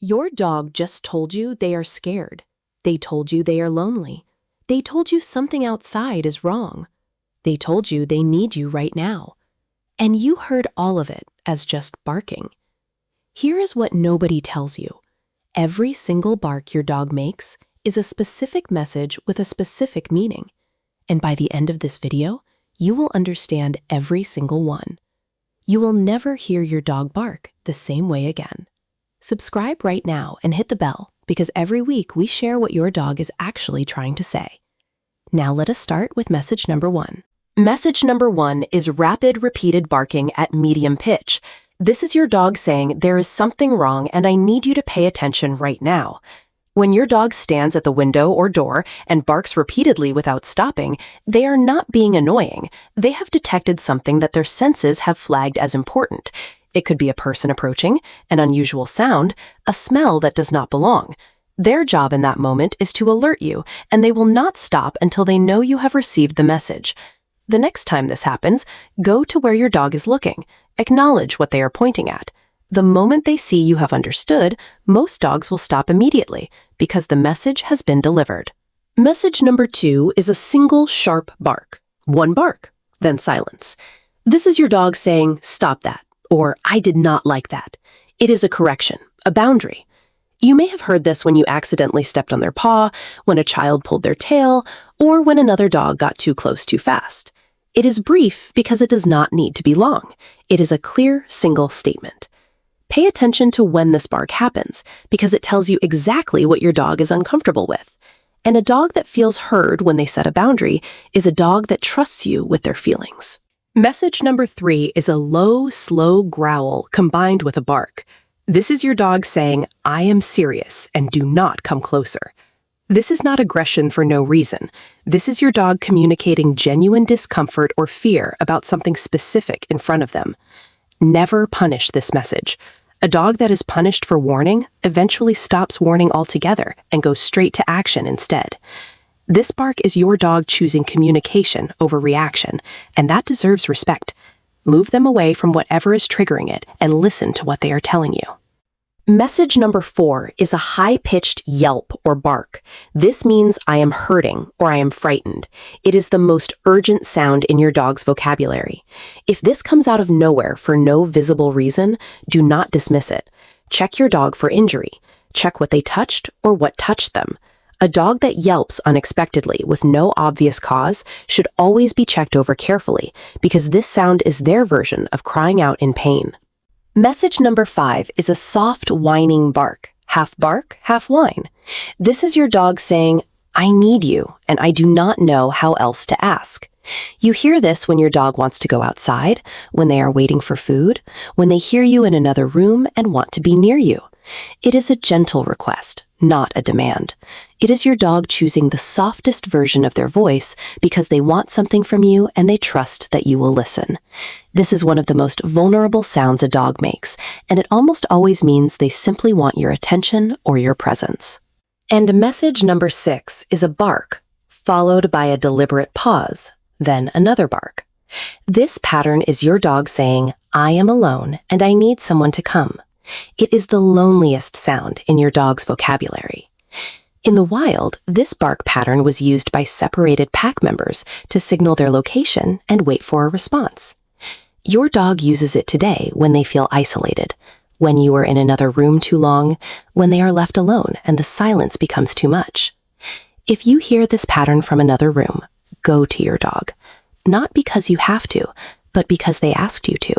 Your dog just told you they are scared. They told you they are lonely. They told you something outside is wrong. They told you they need you right now. And you heard all of it as just barking. Here is what nobody tells you. Every single bark your dog makes is a specific message with a specific meaning. And by the end of this video, you will understand every single one. You will never hear your dog bark the same way again. Subscribe right now and hit the bell because every week we share what your dog is actually trying to say. Now let us start with message number 1. Message number 1 is rapid repeated barking at medium pitch. This is your dog saying there is something wrong and I need you to pay attention right now. When your dog stands at the window or door and barks repeatedly without stopping, they are not being annoying. They have detected something that their senses have flagged as important. It could be a person approaching, an unusual sound, a smell that does not belong. Their job in that moment is to alert you, and they will not stop until they know you have received the message. The next time this happens, go to where your dog is looking. Acknowledge what they are pointing at. The moment they see you have understood, most dogs will stop immediately because the message has been delivered. Message number 2 is a single sharp bark. One bark, then silence. This is your dog saying, "Stop that," or "I did not like that." It is a correction, a boundary. You may have heard this when you accidentally stepped on their paw, when a child pulled their tail, or when another dog got too close too fast. It is brief because it does not need to be long. It is a clear, single statement. Pay attention to when this bark happens because it tells you exactly what your dog is uncomfortable with. And a dog that feels heard when they set a boundary is a dog that trusts you with their feelings. Message number 3 is a low, slow growl combined with a bark. This is your dog saying, "I am serious and do not come closer." This is not aggression for no reason. This is your dog communicating genuine discomfort or fear about something specific in front of them. Never punish this message. A dog that is punished for warning eventually stops warning altogether and goes straight to action instead. This bark is your dog choosing communication over reaction, and that deserves respect. Move them away from whatever is triggering it and listen to what they are telling you. Message number 4 is a high-pitched yelp or bark. This means I am hurting or I am frightened. It is the most urgent sound in your dog's vocabulary. If this comes out of nowhere for no visible reason, do not dismiss it. Check your dog for injury. Check what they touched or what touched them. A dog that yelps unexpectedly with no obvious cause should always be checked over carefully because this sound is their version of crying out in pain. Message number 5 is a soft whining bark, half whine. This is your dog saying, "I need you and I do not know how else to ask." You hear this when your dog wants to go outside, when they are waiting for food, when they hear you in another room and want to be near you. It is a gentle request, not a demand. It is your dog choosing the softest version of their voice because they want something from you and they trust that you will listen. This is one of the most vulnerable sounds a dog makes, and it almost always means they simply want your attention or your presence. And message number 6 is a bark, followed by a deliberate pause, then another bark. This pattern is your dog saying, "I am alone and I need someone to come." It is the loneliest sound in your dog's vocabulary. In the wild, this bark pattern was used by separated pack members to signal their location and wait for a response. Your dog uses it today when they feel isolated, when you are in another room too long, when they are left alone and the silence becomes too much. If you hear this pattern from another room, go to your dog, not because you have to, but because they asked you to.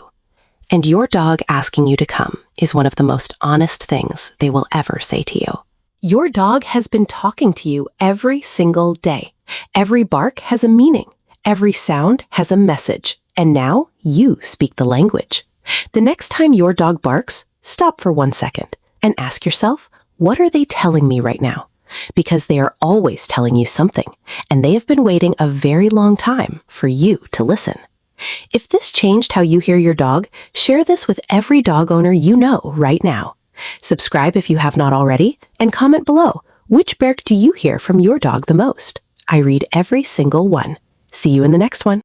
And your dog asking you to come is one of the most honest things they will ever say to you. Your dog has been talking to you every single day. Every bark has a meaning. Every sound has a message. And now you speak the language. The next time your dog barks, stop for 1 second and ask yourself, what are they telling me right now? Because they are always telling you something, and they have been waiting a very long time for you to listen. If this changed how you hear your dog, share this with every dog owner you know right now. Subscribe if you have not already, and comment below, which bark do you hear from your dog the most? I read every single one. See you in the next one.